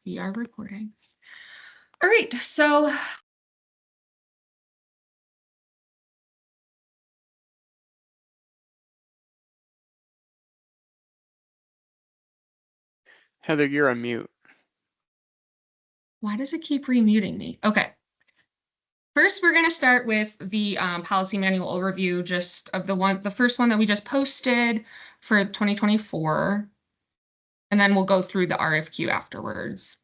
We are recording. All right, so Heather, you're on mute. why does it keep remuting me? Okay. First, we're going to start with the policy manual overview, just of the first one that we just posted for 2024. And then we'll go through the RFQ afterwards.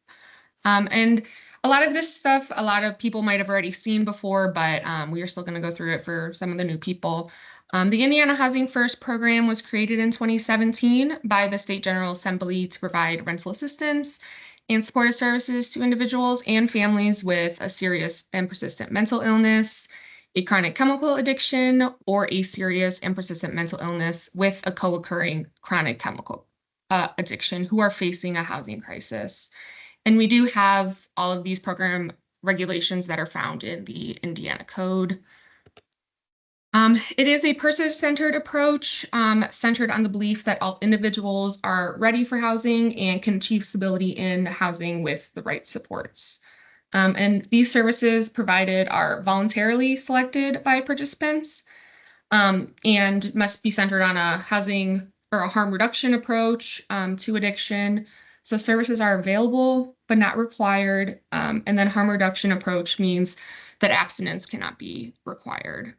And a lot of this stuff, a lot of people might have already seen before, but we are still going to go through it for some of the new people. The Indiana Housing First program was created in 2017 by the State General Assembly to provide rental assistance and supportive services to individuals and families with a serious and persistent mental illness, a chronic chemical addiction, or a serious and persistent mental illness with a co-occurring chronic chemical addiction who are facing a housing crisis. And we do have all of these program regulations that are found in the Indiana Code. It is a person-centered approach, centered on the belief that all individuals are ready for housing and can achieve stability in housing with the right supports. And these services provided are voluntarily selected by participants, and must be centered on a housing or a harm reduction approach to addiction. So services are available, but not required. And then harm reduction approach means that abstinence cannot be required.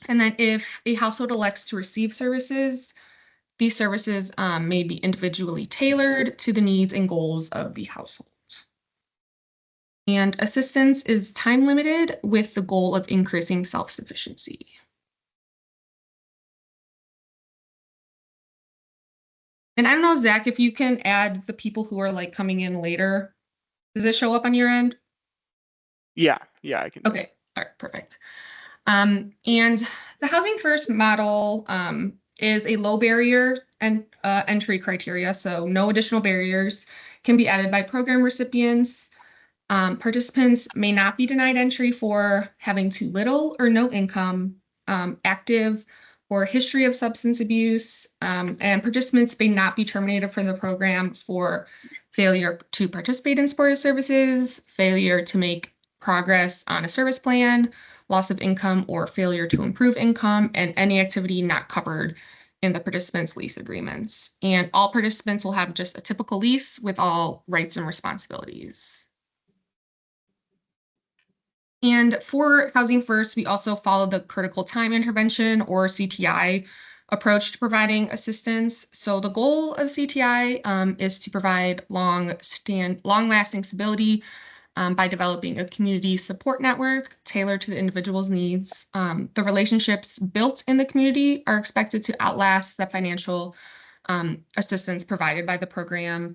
And then if a household elects to receive services, these services may be individually tailored to the needs and goals of the household. And assistance is time limited with the goal of increasing self-sufficiency. And I don't know, Zach, if you can add the people who are like coming in later. Does it show up on your end? Yeah, I can do it. Okay, all right, perfect. And the Housing First model is a low barrier and entry criteria, so no additional barriers can be added by program recipients. Participants may not be denied entry for having too little or no income, active or history of substance abuse, and participants may not be terminated from the program for failure to participate in supportive services, failure to make progress on a service plan, loss of income or failure to improve income, and any activity not covered in the participants' lease agreements. And all participants will have just a typical lease with all rights and responsibilities. And for Housing First, we also follow the critical time intervention or CTI approach to providing assistance. So the goal of CTI is to provide long-lasting stability by developing a community support network tailored to the individual's needs. The relationships built in the community are expected to outlast the financial assistance provided by the program.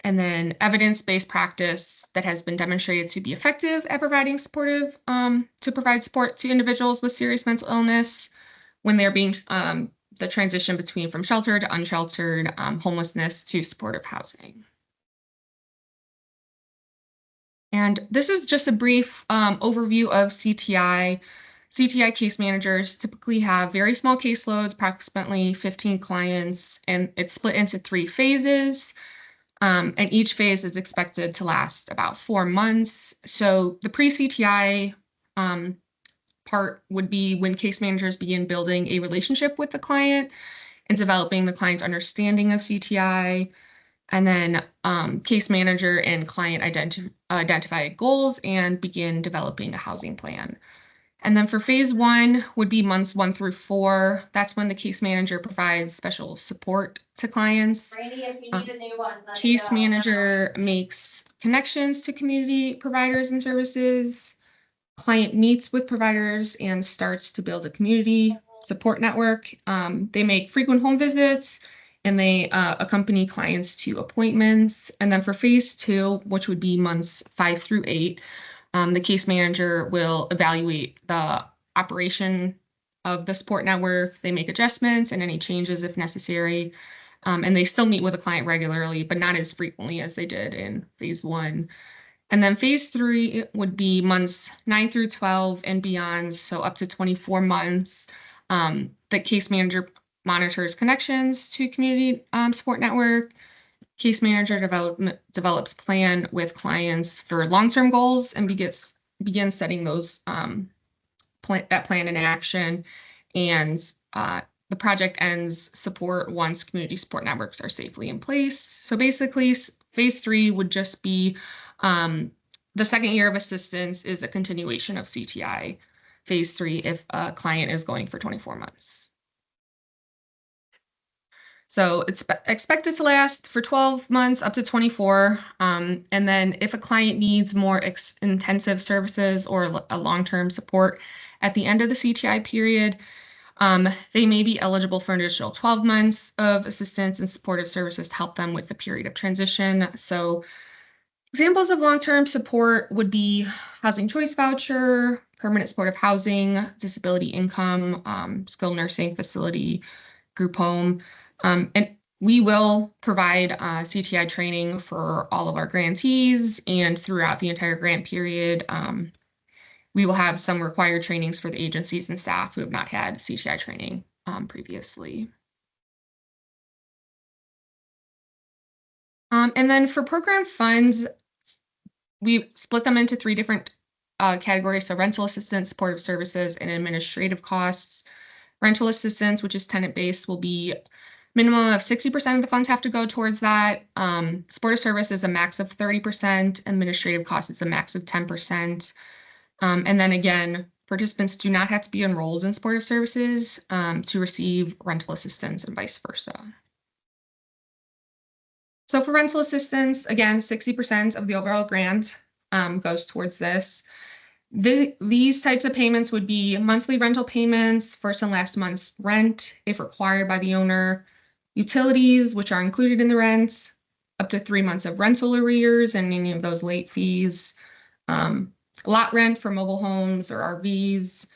And then evidence-based practice that has been demonstrated to be effective at providing to provide support to individuals with serious mental illness when they're being the transition between from sheltered to unsheltered, homelessness to supportive housing. And this is just a brief overview of CTI. CTI case managers typically have very small caseloads, approximately 15 clients, and it's split into 3 phases. And each phase is expected to last about 4 months. So the pre-CTI part would be when case managers begin building a relationship with the client and developing the client's understanding of CTI. And then case manager and client identify goals and begin developing a housing plan. And then for phase 1 would be months 1 through 4. That's when the case manager provides special support to clients. Randy, if you need a new one, let me Case know. manager makes connections to community providers and services. Client meets with providers and starts to build a community support network. They make frequent home visits and they accompany clients to appointments. And then for phase 2, which would be months 5 through 8, the case manager will evaluate the operation of the support network. They make adjustments and any changes if necessary. And they still meet with a client regularly, but not as frequently as they did in phase 1. And then phase 3 would be months 9 through 12 and beyond, so up to 24 months. The case manager monitors connections to community support network. Case manager develops plan with clients for long-term goals and begins setting those that plan in action. And the project ends support once community support networks are safely in place. So basically, phase 3 would just be the second year of assistance is a continuation of CTI phase 3 if a client is going for 24 months. So it's expected to last for 12 months up to 24. And then if a client needs more intensive services or a long-term support at the end of the CTI period, they may be eligible for an additional 12 months of assistance and supportive services to help them with the period of transition. So examples of long-term support would be housing choice voucher, permanent supportive housing, disability income, skilled nursing facility, group home. And we will provide CTI training for all of our grantees, and throughout the entire grant period, we will have some required trainings for the agencies and staff who have not had CTI training previously. And then for program funds, we split them into 3 different categories. So rental assistance, supportive services, and administrative costs. Rental assistance, which is tenant-based, will be minimum of 60% of the funds have to go towards that. Supportive service is a max of 30%. Administrative costs is a max of 10%. And then again, participants do not have to be enrolled in supportive services to receive rental assistance and vice versa. So for rental assistance, again, 60% of the overall grant goes towards this. These types of payments would be monthly rental payments, first and last month's rent, if required by the owner, utilities, which are included in the rent, up to 3 months of rental arrears and any of those late fees, lot rent for mobile homes or RVs,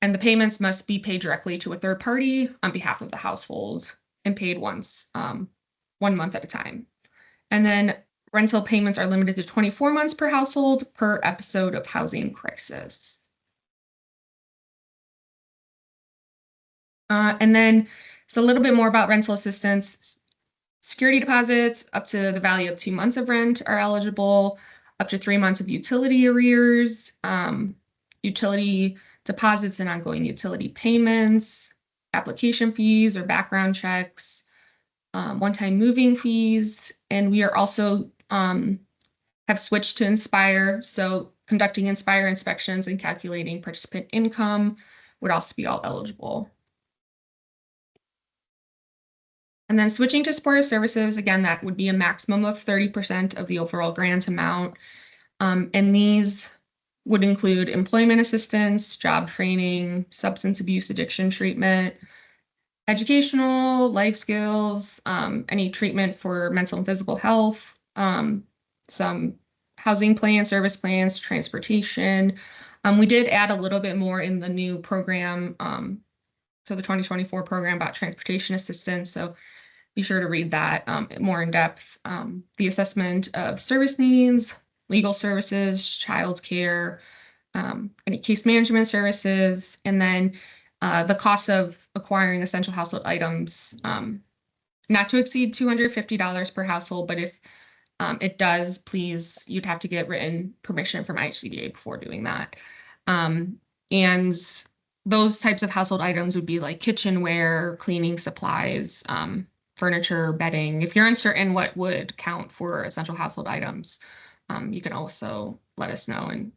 and the payments must be paid directly to a third party on behalf of the household and paid once, 1 month at a time. And then rental payments are limited to 24 months per household per episode of housing crisis. And then it's a little bit more about rental assistance. Security deposits up to the value of 2 months of rent are eligible, up to 3 months of utility arrears, utility deposits and ongoing utility payments, application fees or background checks, one-time moving fees, and we are also have switched to Inspire. So conducting Inspire inspections and calculating participant income would also be all eligible. And then switching to supportive services, again, that would be a maximum of 30% of the overall grant amount. And these would include employment assistance, job training, substance abuse addiction treatment, educational, life skills, any treatment for mental and physical health, some housing plans, service plans, transportation. We did add a little bit more in the new program, so the 2024 program about transportation assistance. So be sure to read that more in depth. The assessment of service needs, legal services, childcare, any case management services, and then the cost of acquiring essential household items, not to exceed $250 per household, but if it does, please, you'd have to get written permission from IHCDA before doing that. And those types of household items would be like kitchenware, cleaning supplies, furniture, bedding. If you're uncertain what would count for essential household items, you can also let us know and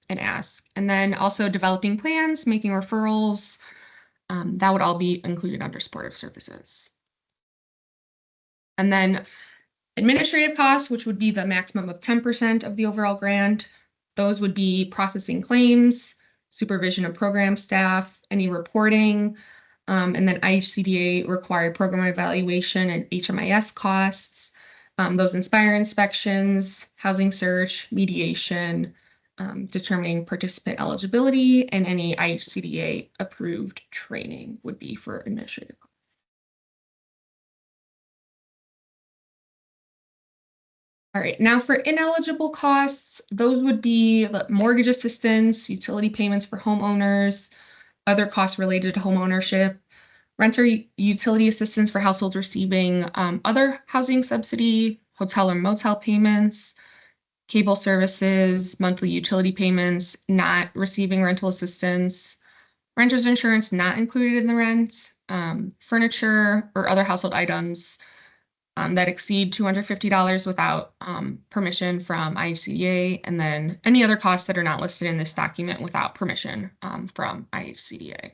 ask. And then also developing plans, making referrals, that would all be included under supportive services. And then administrative costs, which would be the maximum of 10% of the overall grant. Those would be processing claims, supervision of program staff, any reporting, and then IHCDA required program evaluation and HMIS costs, those Inspire inspections, housing search, mediation, determining participant eligibility, and any IHCDA approved training would be for administrative. All right, now for ineligible costs, those would be mortgage assistance, utility payments for homeowners, other costs related to home ownership, Rent or utility assistance for households receiving other housing subsidy, hotel or motel payments, cable services, monthly utility payments, not receiving rental assistance, renter's insurance not included in the rent, furniture or other household items that exceed $250 without permission from IHCDA, and then any other costs that are not listed in this document without permission from IHCDA.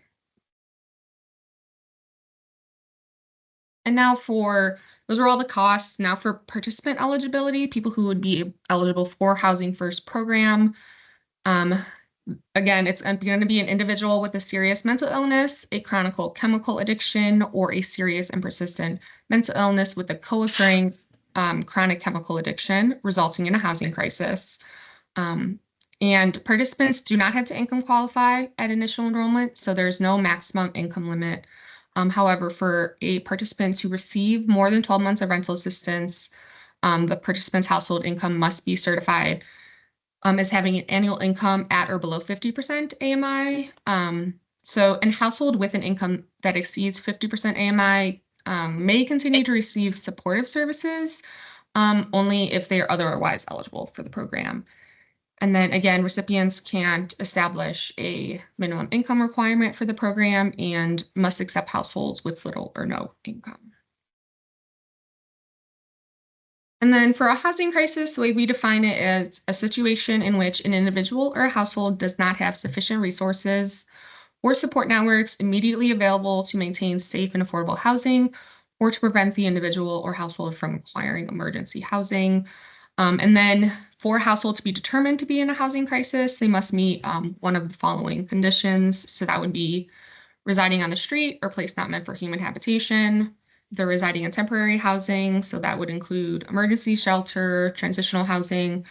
And now those are all the costs. Now for participant eligibility, people who would be eligible for Housing First program. Again, it's going to be an individual with a serious mental illness, a chronic chemical addiction, or a serious and persistent mental illness with a co-occurring chronic chemical addiction resulting in a housing crisis. And participants do not have to income qualify at initial enrollment, so there's no maximum income limit. However, for a participant to receive more than 12 months of rental assistance, the participant's household income must be certified as having an annual income at or below 50% AMI. So a household with an income that exceeds 50% AMI may continue to receive supportive services only if they are otherwise eligible for the program. And then again, recipients can't establish a minimum income requirement for the program and must accept households with little or no income. And then for a housing crisis, the way we define it is a situation in which an individual or a household does not have sufficient resources or support networks immediately available to maintain safe and affordable housing or to prevent the individual or household from acquiring emergency housing. And then for a household to be determined to be in a housing crisis, they must meet one of the following conditions. So that would be residing on the street or place not meant for human habitation. They're residing in temporary housing, so that would include emergency shelter, transitional housing.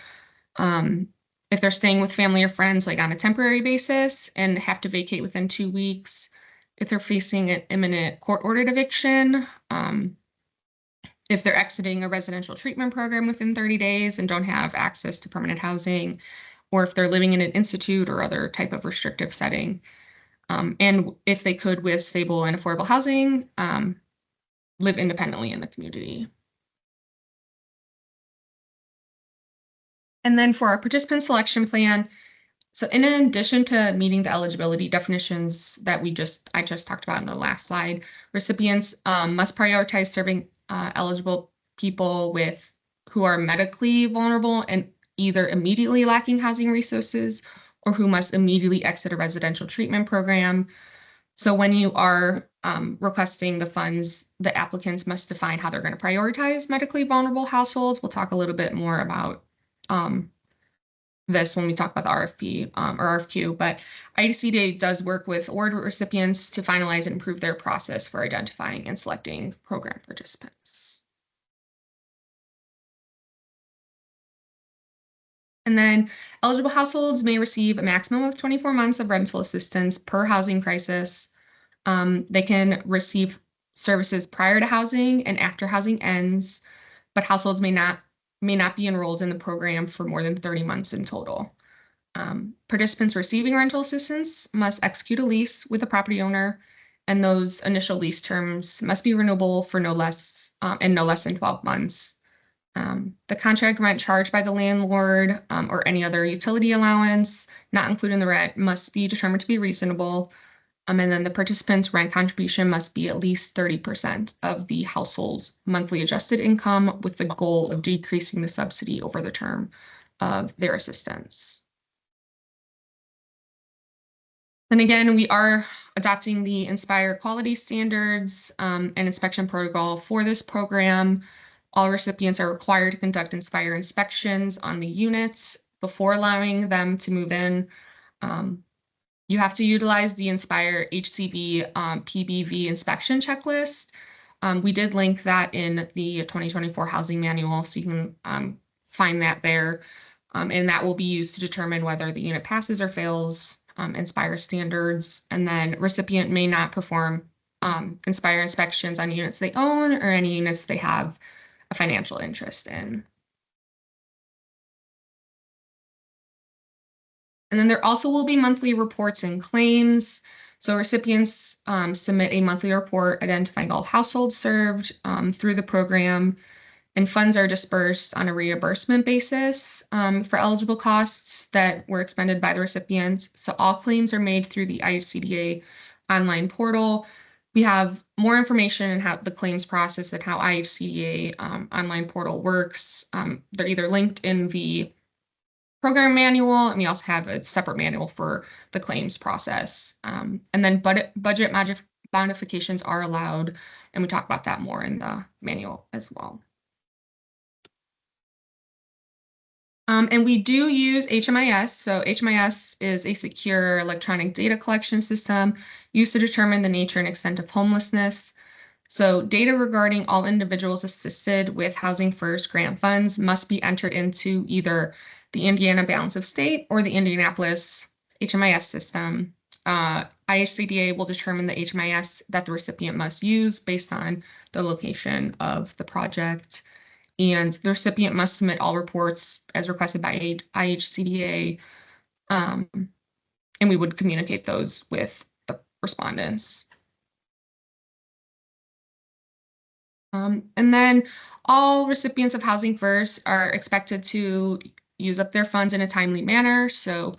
If they're staying with family or friends, like on a temporary basis and have to vacate within 2 weeks, if they're facing an imminent court-ordered eviction, if they're exiting a residential treatment program within 30 days and don't have access to permanent housing, or if they're living in an institute or other type of restrictive setting. And if they could, with stable and affordable housing, live independently in the community. And then for our participant selection plan, so in addition to meeting the eligibility definitions that I just talked about in the last slide, recipients must prioritize serving eligible people who are medically vulnerable and either immediately lacking housing resources or who must immediately exit a residential treatment program. So when you are requesting the funds, the applicants must define how they're going to prioritize medically vulnerable households. We'll talk a little bit more about this when we talk about the RFP or RFQ, but IDCDA does work with award recipients to finalize and improve their process for identifying and selecting program participants. And then eligible households may receive a maximum of 24 months of rental assistance per housing crisis. They can receive services prior to housing and after housing ends, but households may not be enrolled in the program for more than 30 months in total. Participants receiving rental assistance must execute a lease with a property owner, and those initial lease terms must be renewable for no less than 12 months. The contract rent charged by the landlord or any other utility allowance, not including the rent, must be determined to be reasonable. And then the participant's rent contribution must be at least 30% of the household's monthly adjusted income, with the goal of decreasing the subsidy over the term of their assistance. Then again, we are adopting the Inspire quality standards and inspection protocol for this program. All recipients are required to conduct Inspire inspections on the units before allowing them to move in. You have to utilize the Inspire HCV PBV inspection checklist. We did link that in the 2024 housing manual, so you can find that there. And that will be used to determine whether the unit passes or fails Inspire standards. And then recipient may not perform Inspire inspections on units they own or any units they have a financial interest in. And then there also will be monthly reports and claims. So recipients submit a monthly report identifying all households served through the program, and funds are dispersed on a reimbursement basis for eligible costs that were expended by the recipients. So all claims are made through the IHCDA online portal. We have more information on how the claims process and how IHCDA online portal works. They're either linked in the program manual, and we also have a separate manual for the claims process. And then budget modifications are allowed, and we talk about that more in the manual as well. And we do use HMIS. So HMIS is a secure electronic data collection system used to determine the nature and extent of homelessness. So data regarding all individuals assisted with Housing First grant funds must be entered into either the Indiana Balance of State or the Indianapolis HMIS system. IHCDA will determine the HMIS that the recipient must use based on the location of the project. And the recipient must submit all reports as requested by IHCDA, and we would communicate those with the respondents. And then all recipients of Housing First are expected to use up their funds in a timely manner. So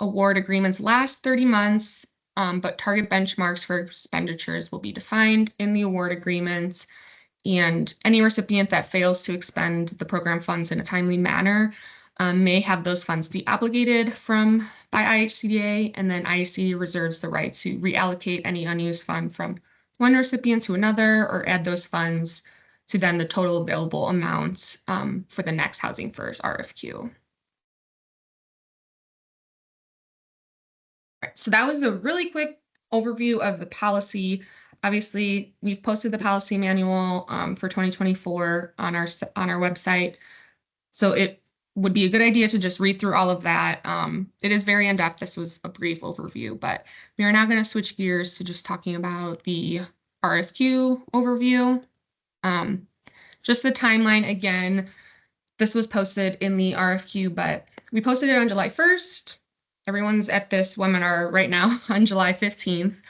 award agreements last 30 months, but target benchmarks for expenditures will be defined in the award agreements. And any recipient that fails to expend the program funds in a timely manner may have those funds deobligated by IHCDA, and then IHCDA reserves the right to reallocate any unused fund from one recipient to another, or add those funds to then the total available amount for the next Housing First RFQ. Right, so that was a really quick overview of the policy. Obviously, we've posted the policy manual for 2024 on our website. So it would be a good idea to just read through all of that. It is very in-depth. This was a brief overview, but we are now going to switch gears to just talking about the RFQ overview. Just the timeline again, this was posted in the RFQ, but we posted it on July 1st. Everyone's at this webinar right now on July 15th.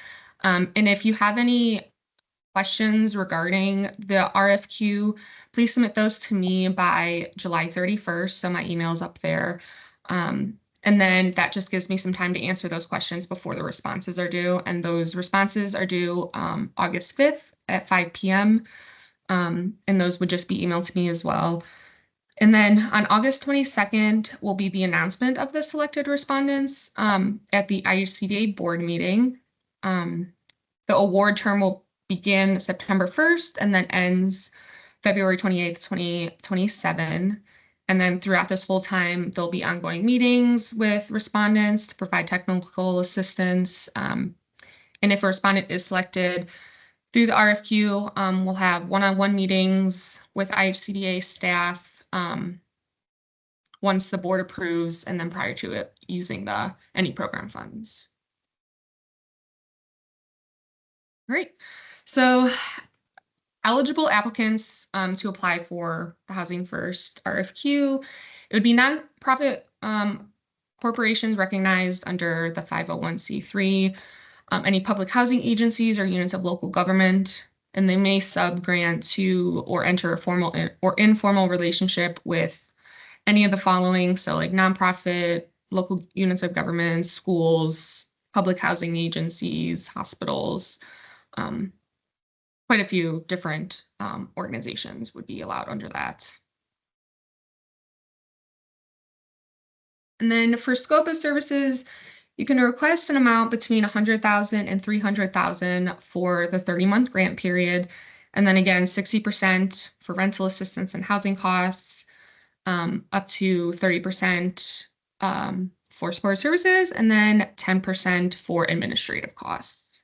And if you have any questions regarding the RFQ, please submit those to me by July 31st. So my email is up there. And then that just gives me some time to answer those questions before the responses are due. And those responses are due August 5th at 5 p.m. And those would just be emailed to me as well. And then on August 22nd will be the announcement of the selected respondents at the IHCDA board meeting. The award term will begin September 1st and then ends February 28th, 2027. And then throughout this whole time, there'll be ongoing meetings with respondents to provide technical assistance. And if a respondent is selected through the RFQ, we'll have one-on-one meetings with IHCDA staff once the board approves, and then prior to it using any program funds. All right, so eligible applicants to apply for the Housing First RFQ, it would be nonprofit corporations recognized under the 501c3, any public housing agencies or units of local government, and they may sub-grant to or enter a formal or informal relationship with any of the following. So like nonprofit, local units of government, schools, public housing agencies, hospitals, quite a few different organizations would be allowed under that. And then for scope of services, you can request an amount between $100,000 and $300,000 for the 30-month grant period. And then again, 60% for rental assistance and housing costs, up to 30% for support services, and then 10% for administrative costs.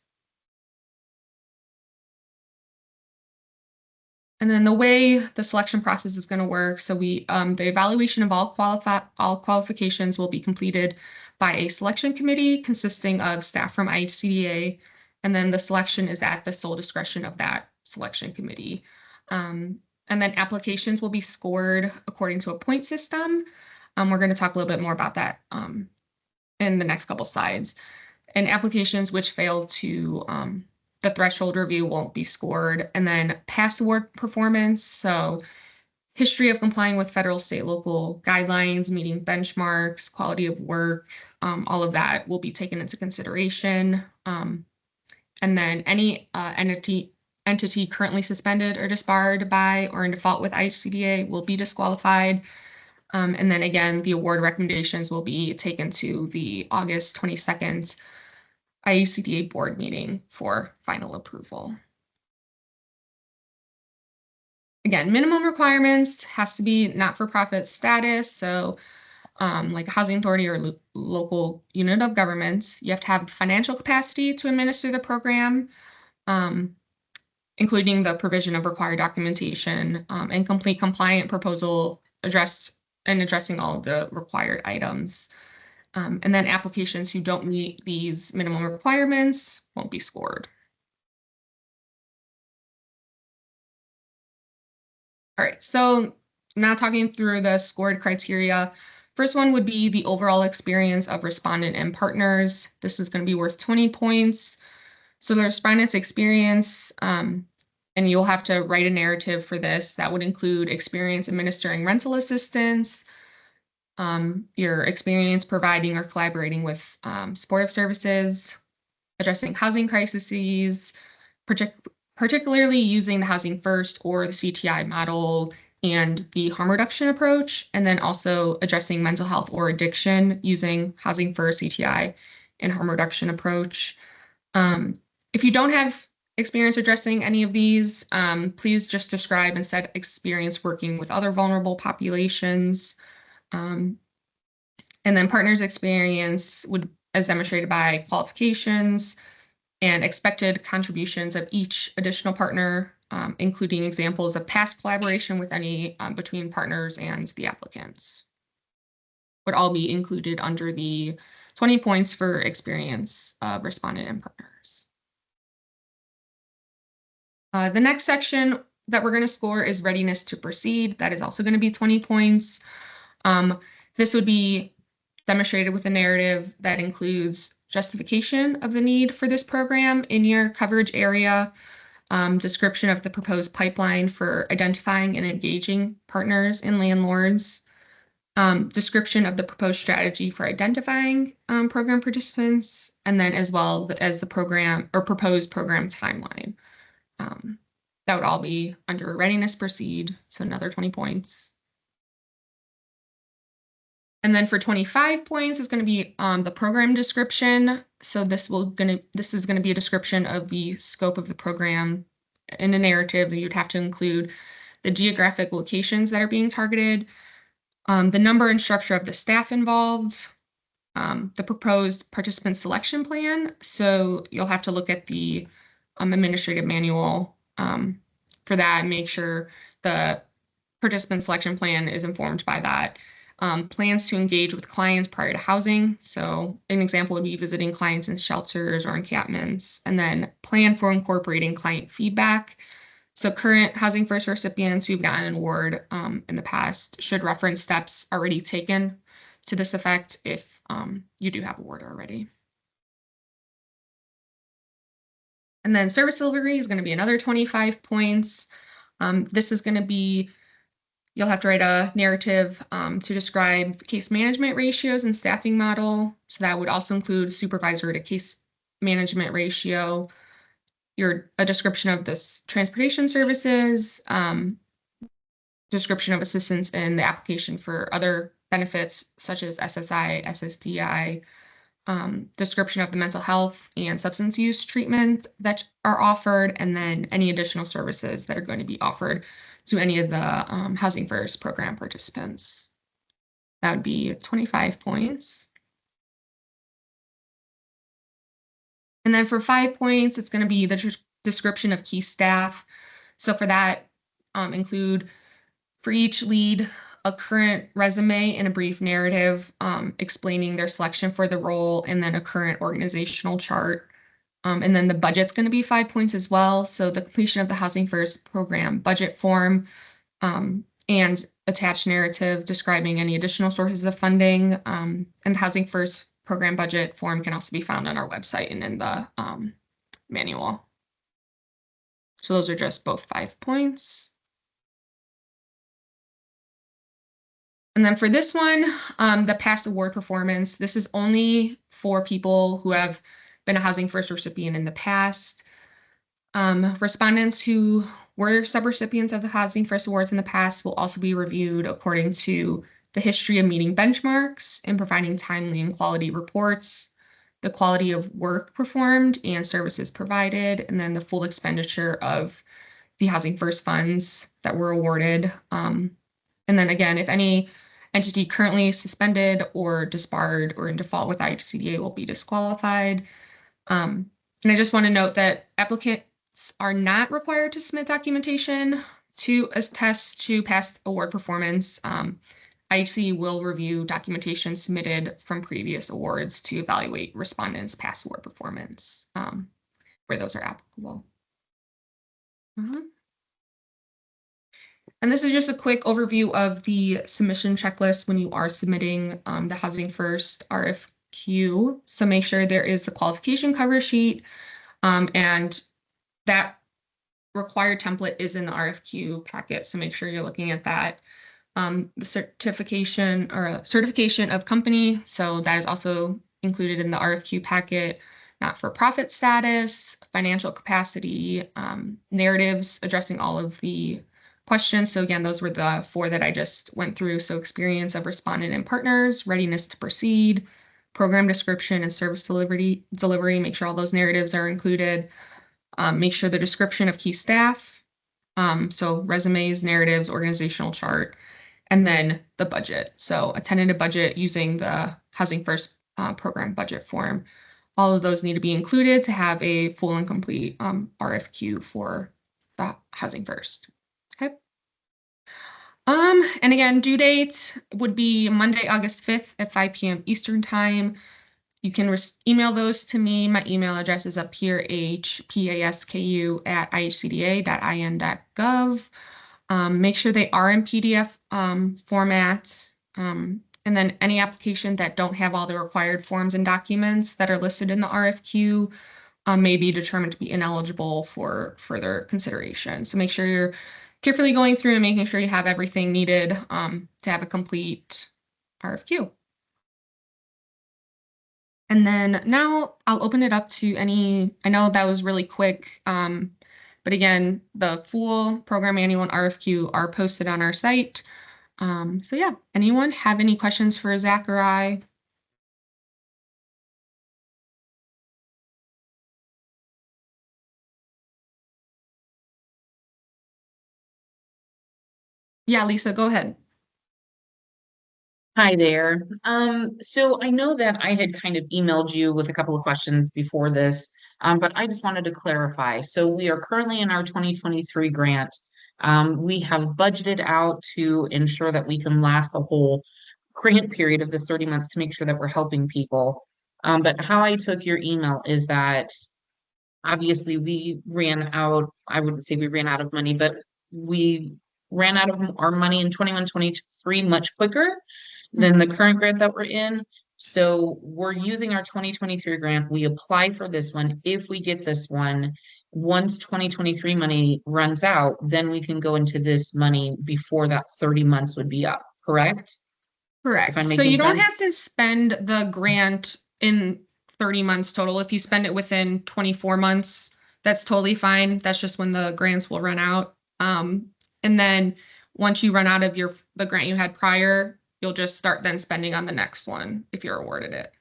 And then the way the selection process is going to work, so the evaluation of all qualifications will be completed by a selection committee consisting of staff from IHCDA, and then the selection is at the sole discretion of that selection committee. And then applications will be scored according to a point system. We're going to talk a little bit more about that in the next couple slides. And applications which fail to the threshold review won't be scored. And then past award performance, so history of complying with federal, state, local guidelines, meeting benchmarks, quality of work, all of that will be taken into consideration. And then any entity currently suspended or disbarred by or in default with IHCDA will be disqualified. And then again, the award recommendations will be taken to the August 22nd IHCDA board meeting for final approval. Again, minimum requirements has to be not-for-profit status. So like a housing authority or local unit of government, you have to have financial capacity to administer the program, including the provision of required documentation and complete compliant proposal addressing all of the required items. And then applications who don't meet these minimum requirements won't be scored. All right, so now talking through the scored criteria. First one would be the overall experience of respondent and partners. This is going to be worth 20 points. So the respondent's experience, and you'll have to write a narrative for this. That would include experience administering rental assistance, your experience providing or collaborating with supportive services, addressing housing crises, particularly using the Housing First or the CTI model and the harm reduction approach, and then also addressing mental health or addiction using Housing First, CTI, and harm reduction approach. If you don't have experience addressing any of these, please just describe instead experience working with other vulnerable populations. And then partners' experience would, as demonstrated by qualifications and expected contributions of each additional partner, including examples of past collaboration with any between partners and the applicants, would all be included under the 20 points for experience of respondent and partners. The next section that we're going to score is readiness to proceed. That is also going to be 20 points. This would be demonstrated with a narrative that includes justification of the need for this program in your coverage area, description of the proposed pipeline for identifying and engaging partners and landlords, description of the proposed strategy for identifying program participants, and then as well as the program or proposed program timeline. That would all be under readiness proceed, so another 20 points. And then for 25 points is going to be the program description. So this is going to be a description of the scope of the program in a narrative that you'd have to include the geographic locations that are being targeted, the number and structure of the staff involved, the proposed participant selection plan. So you'll have to look at the administrative manual for that and make sure the participant selection plan is informed by that. Plans to engage with clients prior to housing. So an example would be visiting clients in shelters or encampments, and then plan for incorporating client feedback. So current Housing First recipients who've gotten an award in the past should reference steps already taken to this effect if you do have an award already. And then service delivery is going to be another 25 points. This is going to be, you'll have to write a narrative to describe the case management ratios and staffing model. So that would also include supervisor to case management ratio, a description of this transportation services, description of assistance in the application for other benefits such as SSI, SSDI, description of the mental health and substance use treatment that are offered, and then any additional services that are going to be offered to any of the Housing First program participants. That would be 25 points. And then for 5 points, it's going to be the description of key staff. So for that, include for each lead a current resume and a brief narrative explaining their selection for the role, and then a current organizational chart. And then the budget's going to be 5 points as well. So the completion of the Housing First program budget form and attached narrative describing any additional sources of funding and the Housing First program budget form can also be found on our website and in the manual. So those are just both 5 points. And then for this one, the past award performance, this is only for people who have been a Housing First recipient in the past. Respondents who were subrecipients of the Housing First Awards in the past will also be reviewed according to the history of meeting benchmarks and providing timely and quality reports, the quality of work performed and services provided, and then the full expenditure of the Housing First funds that were awarded. And then again, if any entity currently suspended or disbarred or in default with IHCDA will be disqualified. And I just want to note that applicants are not required to submit documentation to attest to past award performance. IHC will review documentation submitted from previous awards to evaluate respondents' past award performance, where those are applicable. And this is just a quick overview of the submission checklist when you are submitting the Housing First RFQ. So make sure there is the qualification cover sheet, and that required template is in the RFQ packet. So make sure you're looking at that. The certification of company. So that is also included in the RFQ packet. Not-for-profit status, financial capacity, narratives addressing all of the questions. So again, those were the 4 that I just went through. So experience of respondent and partners, readiness to proceed, program description and service delivery. Make sure all those narratives are included. Make sure the description of key staff. So resumes, narratives, organizational chart, and then the budget. So a tentative budget using the Housing First program budget form. All of those need to be included to have a full and complete RFQ for the Housing First. Okay. And again, due date would be Monday, August 5th at 5 p.m. Eastern Time. You can email those to me. My email address is up here, hpasku@ihcda.in.gov. Make sure they are in PDF format. And then any application that don't have all the required forms and documents that are listed in the RFQ may be determined to be ineligible for further consideration. So make sure you're carefully going through and making sure you have everything needed to have a complete RFQ. And then now I'll open it up to any, I know that was really quick, but again, the full program manual and RFQ are posted on our site. So yeah, anyone have any questions for Zach or I? Yeah, Lisa, go ahead. Hi there. So I know that I had kind of emailed you with a couple of questions before this, but I just wanted to clarify. So we are currently in our 2023 grant. We have budgeted out to ensure that we can last the whole grant period of the 30 months to make sure that we're helping people. But how I took your email is that obviously we ran out, I wouldn't say we ran out of money, but we ran out of our money in 21-23 much quicker than the current grant that we're in. So we're using our 2023 grant. We apply for this one. If we get this one, once 2023 money runs out, then we can go into this money before that 30 months would be up, correct? Correct. If I'm So making you don't sense? have to spend the grant in 30 months total. If you spend it within 24 months, that's totally fine. That's just when the grants will run out. And then once you run out of the grant you had prior, you'll just start then spending on the next one if you're awarded it.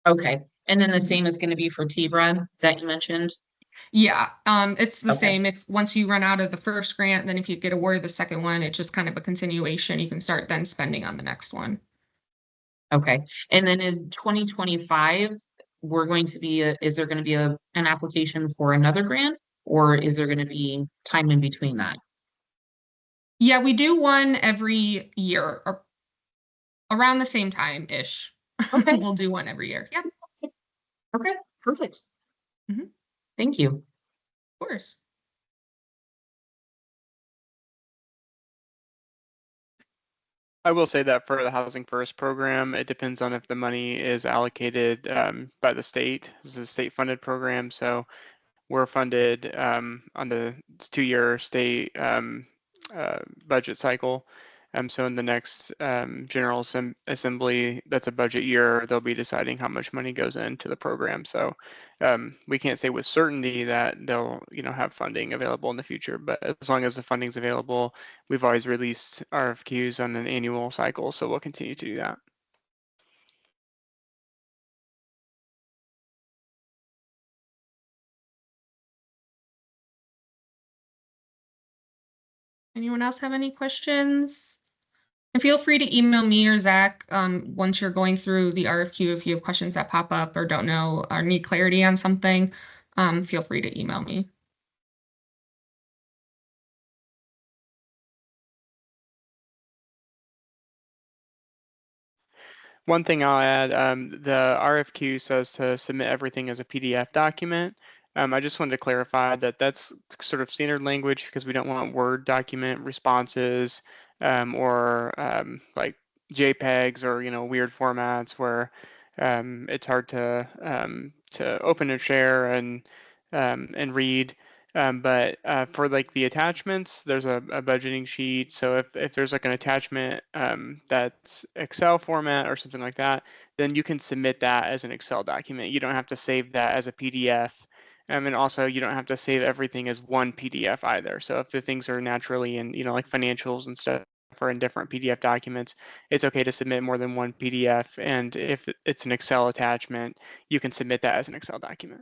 Okay. And then the same is going to be for TBRA that you mentioned? Yeah, it's the Okay. same. If once you run out of the first grant, then if you get awarded the second one, it's just kind of a continuation. You can start then spending on the next one. Okay. And then in 2025, we're going to be, is there going to be an application for another grant? Or is there going to be time in between that? Yeah, we do one every year or around the same time-ish. Okay. We'll do one every year. Yeah, of Okay, perfect. Mhm. Thank you. course. I will say that for the Housing First program, it depends on if the money is allocated by the state. This is a state-funded program, so we're funded on the 2-year state budget cycle. So in the next General Assembly, that's a budget year, they'll be deciding how much money goes into the program. So we can't say with certainty that they'll, have funding available in the future, but as long as the funding's available, we've always released RFQs on an annual cycle, so we'll continue to do that. Anyone else have any questions? And feel free to email me or Zach once you're going through the RFQ. If you have questions that pop up or don't know or need clarity on something, feel free to email me. One thing I'll add, the RFQ says to submit everything as a PDF document. I just wanted to clarify that that's sort of standard language because we don't want Word document responses or like JPEGs or weird formats where it's hard to open and share and read. But for like the attachments, there's a budgeting sheet. So if there's like an attachment that's Excel format or something like that, then you can submit that as an Excel document. You don't have to save that as a PDF. And also you don't have to save everything as one PDF either. So if the things are naturally in, like financials and stuff are in different PDF documents, it's okay to submit more than one PDF. And if it's an Excel attachment, you can submit that as an Excel document.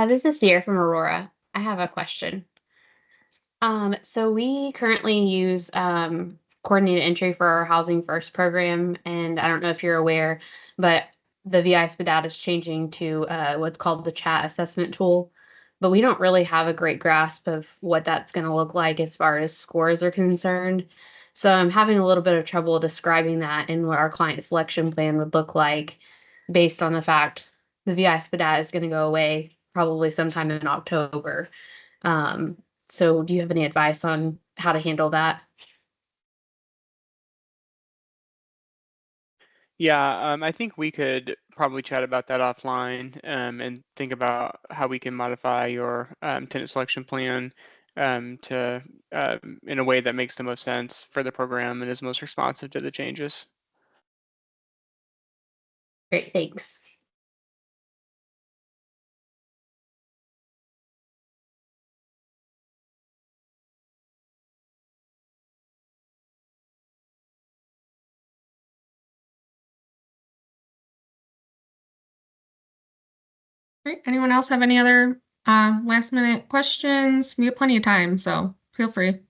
This is Sierra from Aurora. I have a question. So we currently use coordinated entry for our Housing First program, and I don't know if you're aware, but the VI SPDAT is changing to what's called the chat assessment tool. But we don't really have a great grasp of what that's going to look like as far as scores are concerned. So I'm having a little bit of trouble describing that and what our client selection plan would look like based on the fact the VI SPDAT is going to go away probably sometime in October. Um, so do you have any advice on how to handle that? Yeah, I think we could probably chat about that offline and think about how we can modify your tenant selection plan to in a way that makes the most sense for the program and is most responsive to the changes. Great, thanks. Great. Anyone else have any other last minute questions? We have plenty of time, so feel free.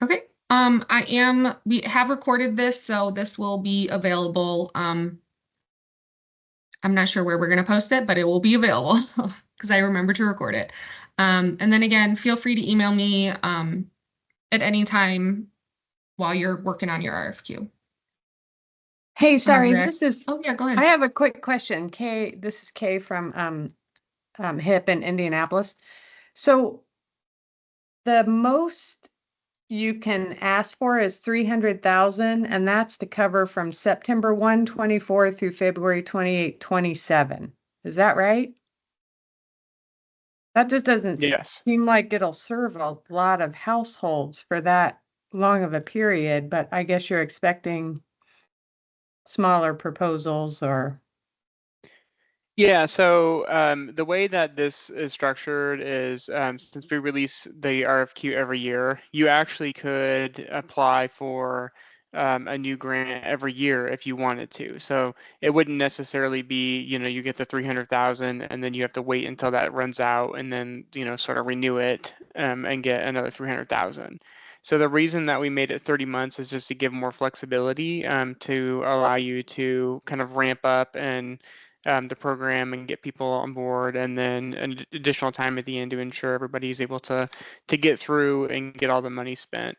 Okay. We have recorded this, so this will be available. I'm not sure where we're going to post it, but it will be available because I remember to record it. And then again, feel free to email me at any time while you're working on your RFQ. Hey, sorry, Zach. this is, Oh, yeah, go I ahead. have a quick question. This is Kay from HIP in Indianapolis. So the most you can ask for is 300,000, and that's to cover from September 1, 24 through February 28, 27. Is that right? That just doesn't Yes. seem like it'll serve a lot of households for that long of a period, but I guess you're expecting smaller proposals or. Yeah, so the way that this is structured is since we release the RFQ every year, you actually could apply for a new grant every year if you wanted to. So it wouldn't necessarily be, you get the 300,000 and then you have to wait until that runs out and then, sort of renew it and get another 300,000. So the reason that we made it 30 months is just to give more flexibility to allow you to kind of ramp up and the program and get people on board, and then an additional time at the end to ensure everybody is able to get through and get all the money spent.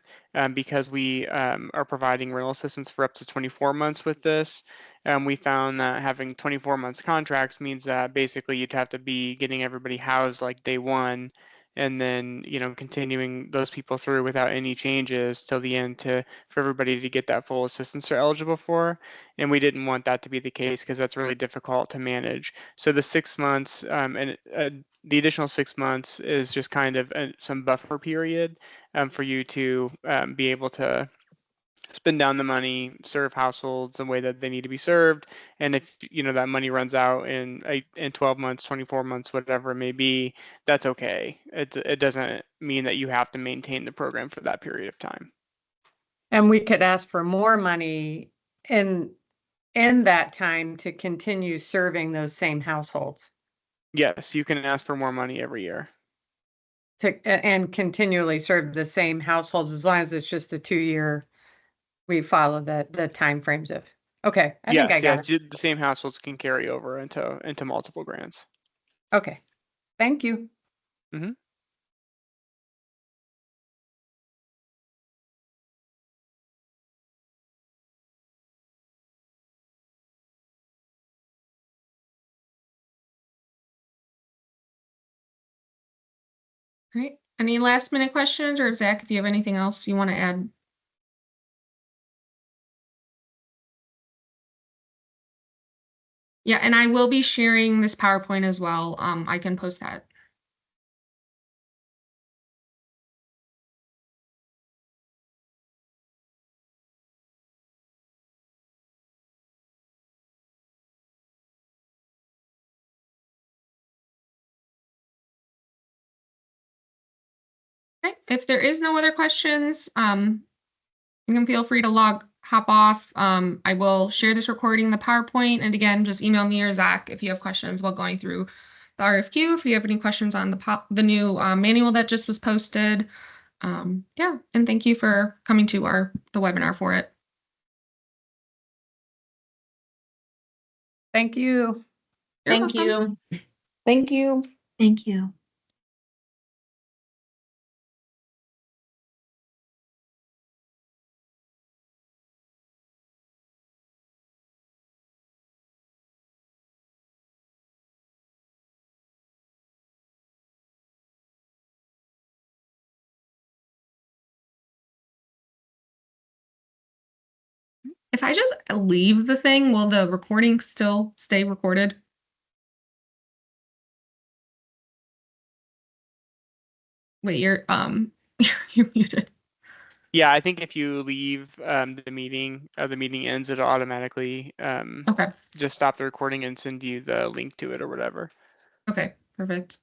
Because we are providing rental assistance for up to 24 months with this, we found that having 24 months contracts means that basically you'd have to be getting everybody housed like day one, and then continuing those people through without any changes till the end for everybody to get that full assistance they're eligible for. And we didn't want that to be the case because that's really difficult to manage. So the 6 months and the additional 6 months is just kind of some buffer period for you to be able to spend down the money, serve households the way that they need to be served. And if that money runs out in 12 months, 24 months, whatever it may be, that's okay. It doesn't mean that you have to maintain the program for that period of time. And we could ask for more money in that time to continue serving those same households. Yes, you can ask for more money every year. And continually serve the same households as long as it's just a 2-year. We follow the timeframes of. Okay, I think I got it. The same households can carry over into multiple grants. Okay, thank you. Mm-hmm. Great. Any last minute questions, or Zach, if you have anything else you want to add? Yeah, and I will be sharing this PowerPoint as well. I can post that. Okay, if there is no other questions, you can feel free to hop off. I will share this recording, the PowerPoint, and again, just email me or Zach if you have questions while going through the RFQ. If you have any questions on the new manual that just was posted. Yeah, and thank you for coming to the webinar for it. Thank you. Thank you. Thank you. Thank you. If I just leave the thing, will the recording still stay recorded? Wait, you're you're muted. Yeah, I think if you leave the meeting ends, it'll automatically Okay. just stop the recording and send you the link to it or whatever. Okay, perfect.